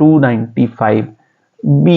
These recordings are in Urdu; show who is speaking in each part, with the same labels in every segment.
Speaker 1: 295B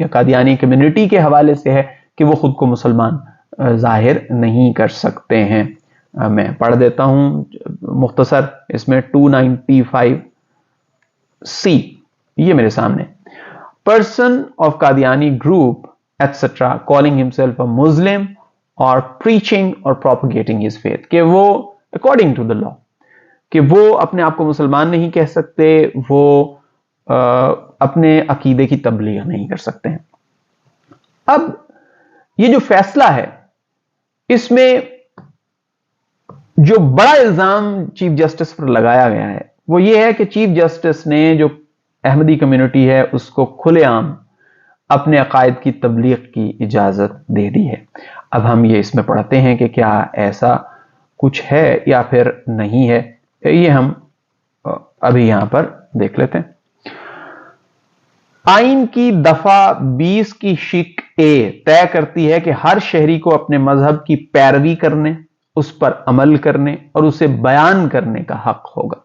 Speaker 1: یا قادیانی کمیونٹی کے حوالے سے ہے کہ وہ خود کو مسلمان ظاہر نہیں کر سکتے ہیں. میں پڑھ دیتا ہوں مختصر اس میں 295 C یہ میرے سامنے. Person of Qadiani group etcetera calling himself a Muslim اور preaching اور propagating his faith, کہ وہ according to the law کہ وہ اپنے آپ کو مسلمان نہیں کہہ سکتے, وہ اپنے عقیدے کی تبلیغ نہیں کر سکتے ہیں. اب یہ جو فیصلہ ہے اس میں جو بڑا الزام چیف جسٹس پر لگایا گیا ہے وہ یہ ہے کہ چیف جسٹس نے جو احمدی کمیونٹی ہے اس کو کھلے عام اپنے عقائد کی تبلیغ کی اجازت دے دی ہے. اب ہم یہ اس میں پڑھتے ہیں کہ کیا ایسا کچھ ہے یا پھر نہیں ہے, یہ ہم ابھی یہاں پر دیکھ لیتے ہیں. آئین کی دفعہ 20 کی شق اے طے کرتی ہے کہ ہر شہری کو اپنے مذہب کی پیروی کرنے, اس پر عمل کرنے اور اسے بیان کرنے کا حق ہوگا.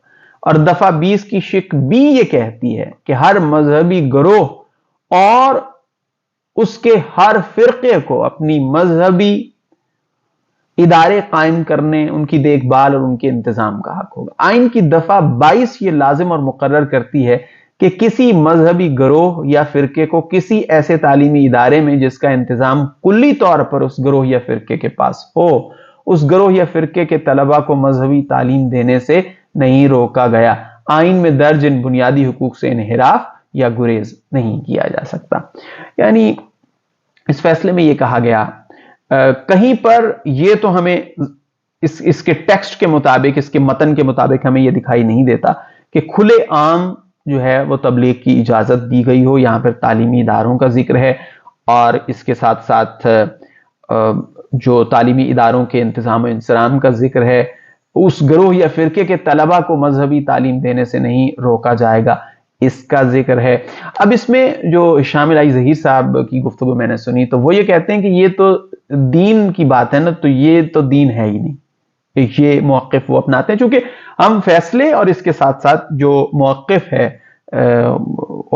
Speaker 1: اور دفعہ 20 کی شق بی یہ کہتی ہے کہ ہر مذہبی گروہ اور اس کے ہر فرقے کو اپنی مذہبی ادارے قائم کرنے, ان کی دیکھ بھال اور ان کے انتظام کا حق ہوگا. آئین کی دفعہ 22 یہ لازم اور مقرر کرتی ہے کہ کسی مذہبی گروہ یا فرقے کو کسی ایسے تعلیمی ادارے میں جس کا انتظام کلی طور پر اس گروہ یا فرقے کے پاس ہو, اس گروہ یا فرقے کے طلباء کو مذہبی تعلیم دینے سے نہیں روکا گیا. آئین میں درج ان بنیادی حقوق سے انحراف یا گریز نہیں کیا جا سکتا. یعنی اس فیصلے میں یہ کہا گیا, کہیں پر یہ تو ہمیں اس کے ٹیکسٹ کے مطابق, اس کے متن کے مطابق ہمیں یہ دکھائی نہیں دیتا کہ کھلے عام جو ہے وہ تبلیغ کی اجازت دی گئی ہو. یہاں پر تعلیمی اداروں کا ذکر ہے اور اس کے ساتھ ساتھ جو تعلیمی اداروں کے انتظام و انصرام کا ذکر ہے, اس گروہ یا فرقے کے طلباء کو مذہبی تعلیم دینے سے نہیں روکا جائے گا, اس کا ذکر ہے. اب اس میں جو شامل آئی ظہیر صاحب کی گفتگو میں نے سنی تو وہ یہ کہتے ہیں کہ یہ تو دین کی بات ہے نا, تو یہ تو دین ہے ہی نہیں. یہ موقف وہ اپناتے ہیں چونکہ ہم فیصلے اور اس کے ساتھ ساتھ جو موقف ہے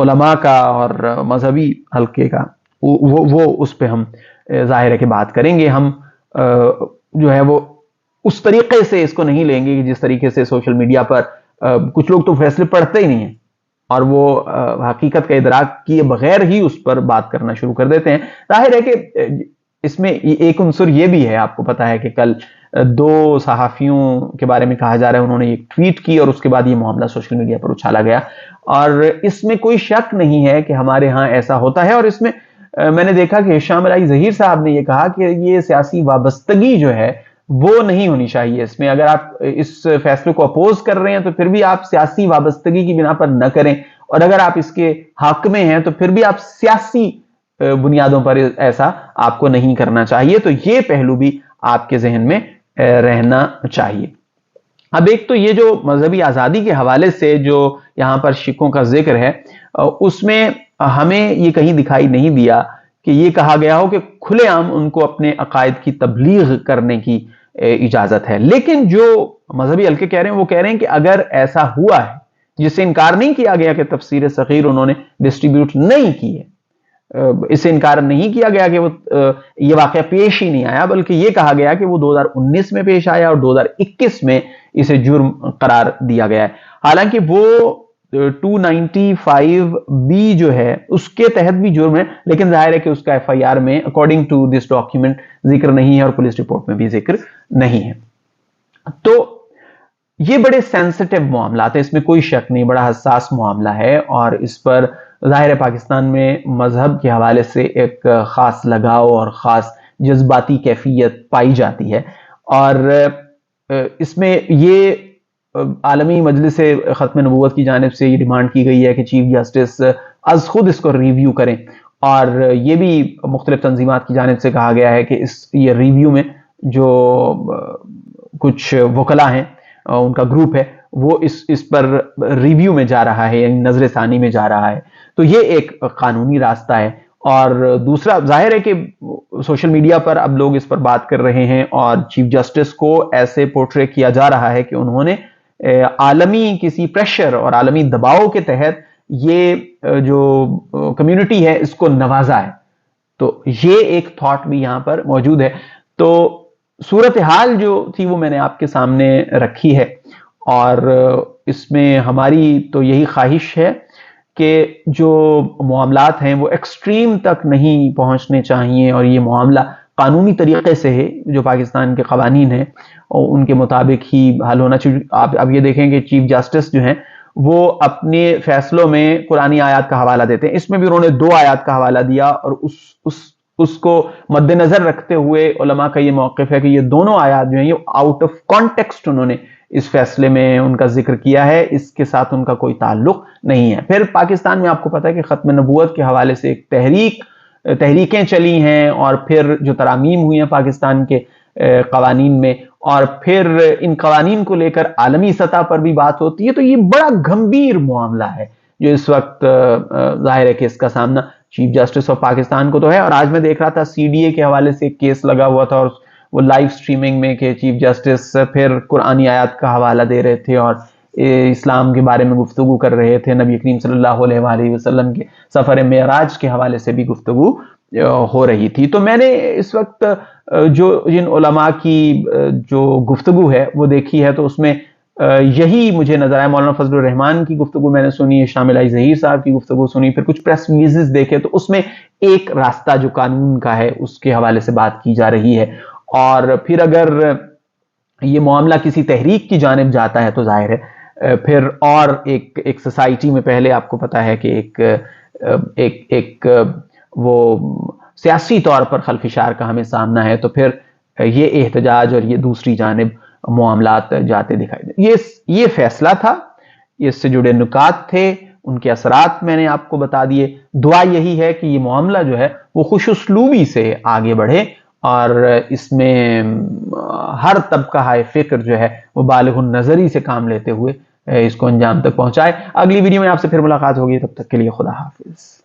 Speaker 1: علماء کا اور مذہبی حلقے کا وہ اس پہ ہم ظاہر ہے کہ بات کریں گے. ہم جو ہے وہ اس طریقے سے اس کو نہیں لیں گے کہ جس طریقے سے سوشل میڈیا پر کچھ لوگ تو فیصلے پڑھتے ہی نہیں ہیں اور وہ حقیقت کا ادراک کیے بغیر ہی اس پر بات کرنا شروع کر دیتے ہیں. ظاہر ہے کہ اس میں ایک عنصر یہ بھی ہے, آپ کو پتا ہے کہ کل 2 صحافیوں کے بارے میں کہا جا رہا ہے انہوں نے ایک ٹویٹ کی اور اس کے بعد یہ معاملہ سوشل میڈیا پر اچھالا گیا, اور اس میں کوئی شک نہیں ہے کہ ہمارے ہاں ایسا ہوتا ہے. اور اس میں میں نے دیکھا کہ ہشام الہی ظہیر صاحب نے یہ کہا کہ یہ سیاسی وابستگی جو ہے وہ نہیں ہونی چاہیے اس میں. اگر آپ اس فیصلے کو اپوز کر رہے ہیں تو پھر بھی آپ سیاسی وابستگی کی بنا پر نہ کریں, اور اگر آپ اس کے حق میں ہیں تو پھر بھی آپ سیاسی بنیادوں پر ایسا آپ کو نہیں کرنا چاہیے. تو یہ پہلو بھی آپ کے ذہن میں رہنا چاہیے. اب ایک تو یہ جو مذہبی آزادی کے حوالے سے جو یہاں پر شکوں کا ذکر ہے, اس میں ہمیں یہ کہیں دکھائی نہیں دیا کہ یہ کہا گیا ہو کہ کھلے عام ان کو اپنے عقائد کی تبلیغ کرنے کی اجازت ہے. لیکن جو مذہبی حلقے کہہ رہے ہیں وہ کہہ رہے ہیں کہ اگر ایسا ہوا ہے, جس سے انکار نہیں کیا گیا کہ تفسیر صغیر انہوں نے ڈسٹریبیوٹ نہیں کی ہے, اس سے انکار نہیں کیا گیا کہ وہ یہ واقعہ پیش ہی نہیں آیا, بلکہ یہ کہا گیا کہ وہ 2019 میں پیش آیا اور 2021 میں اسے جرم قرار دیا گیا ہے. حالانکہ وہ 295B جو ہے اس کے تحت بھی جرم ہے, لیکن ظاہر ہے کہ اس کا FIR میں اکارڈنگ ٹو دس ڈاکیومنٹ ذکر نہیں ہے اور پولیس رپورٹ میں بھی ذکر نہیں ہے. تو یہ بڑے سینسٹیو معاملات ہیں, اس میں کوئی شک نہیں, بڑا حساس معاملہ ہے, اور اس پر ظاہر ہے پاکستان میں مذہب کے حوالے سے ایک خاص لگاؤ اور خاص جذباتی کیفیت پائی جاتی ہے. اور اس میں یہ عالمی مجلس ختم نبوت کی جانب سے یہ ڈیمانڈ کی گئی ہے کہ چیف جسٹس از خود اس کو ریویو کریں, اور یہ بھی مختلف تنظیمات کی جانب سے کہا گیا ہے کہ یہ ریویو میں جو کچھ وکلاء ہیں ان کا گروپ ہے وہ اس پر ریویو میں جا رہا ہے, یعنی نظر ثانی میں جا رہا ہے. تو یہ ایک قانونی راستہ ہے. اور دوسرا ظاہر ہے کہ سوشل میڈیا پر اب لوگ اس پر بات کر رہے ہیں اور چیف جسٹس کو ایسے پورٹرے کیا جا رہا ہے کہ انہوں نے عالمی کسی پریشر اور عالمی دباؤ کے تحت یہ جو کمیونٹی ہے اس کو نوازا ہے. تو یہ ایک تھاٹ بھی یہاں پر موجود ہے. تو صورتحال جو تھی وہ میں نے آپ کے سامنے رکھی ہے، اور اس میں ہماری تو یہی خواہش ہے کہ جو معاملات ہیں وہ ایکسٹریم تک نہیں پہنچنے چاہیے، اور یہ معاملہ قانونی طریقے سے ہے، جو پاکستان کے قوانین ہیں اور ان کے مطابق ہی حل ہونا چاہیے. آپ اب یہ دیکھیں کہ چیف جسٹس جو ہیں وہ اپنے فیصلوں میں قرآنی آیات کا حوالہ دیتے ہیں. اس میں بھی انہوں نے 2 آیات کا حوالہ دیا، اور اس کو مد نظر رکھتے ہوئے علماء کا یہ موقف ہے کہ یہ دونوں آیات جو ہیں یہ آؤٹ آف کانٹیکسٹ انہوں نے اس فیصلے میں ان کا ذکر کیا ہے، اس کے ساتھ ان کا کوئی تعلق نہیں ہے. پھر پاکستان میں آپ کو پتا ہے کہ ختم نبوت کے حوالے سے ایک تحریکیں چلی ہیں، اور پھر جو ترامیم ہوئی ہیں پاکستان کے قوانین میں، اور پھر ان قوانین کو لے کر عالمی سطح پر بھی بات ہوتی ہے. تو یہ بڑا گمبھیر معاملہ ہے جو اس وقت ظاہر ہے کہ اس کا سامنا چیف جسٹس آف پاکستان کو تو ہے. اور آج میں دیکھ رہا تھا سی ڈی اے کے حوالے سے ایک کیس لگا ہوا تھا، اور وہ لائیو سٹریمنگ میں کہ چیف جسٹس پھر قرآنی آیات کا حوالہ دے رہے تھے اور اسلام کے بارے میں گفتگو کر رہے تھے. نبی کریم صلی اللہ علیہ وآلہ وسلم کے سفر معراج کے حوالے سے بھی گفتگو ہو رہی تھی. تو میں نے اس وقت جن علماء کی جو گفتگو ہے وہ دیکھی ہے، تو اس میں یہی مجھے نظر آیا. مولانا فضل الرحمان کی گفتگو میں نے سنی، شامل علی ظہیر صاحب کی گفتگو سنی، پھر کچھ پریس ریلیزز دیکھے، تو اس میں ایک راستہ جو قانون کا ہے اس کے حوالے سے بات کی جا رہی ہے. اور پھر اگر یہ معاملہ کسی تحریک کی جانب جاتا ہے تو ظاہر ہے پھر اور ایک سوسائٹی میں پہلے آپ کو پتا ہے کہ ایک وہ سیاسی طور پر خلفشار کا ہمیں سامنا ہے، تو پھر یہ احتجاج اور یہ دوسری جانب معاملات جاتے دکھائی دیں. یہ فیصلہ تھا، اس سے جڑے نکات تھے، ان کے اثرات میں نے آپ کو بتا دیے. دعا یہی ہے کہ یہ معاملہ جو ہے وہ خوش اسلوبی سے آگے بڑھے، اور اس میں ہر طبقہ فکر جو ہے وہ بالغ النظری سے کام لیتے ہوئے اس کو انجام تک پہنچائے. اگلی ویڈیو میں آپ سے پھر ملاقات ہوگی، تب تک کے لیے خدا حافظ.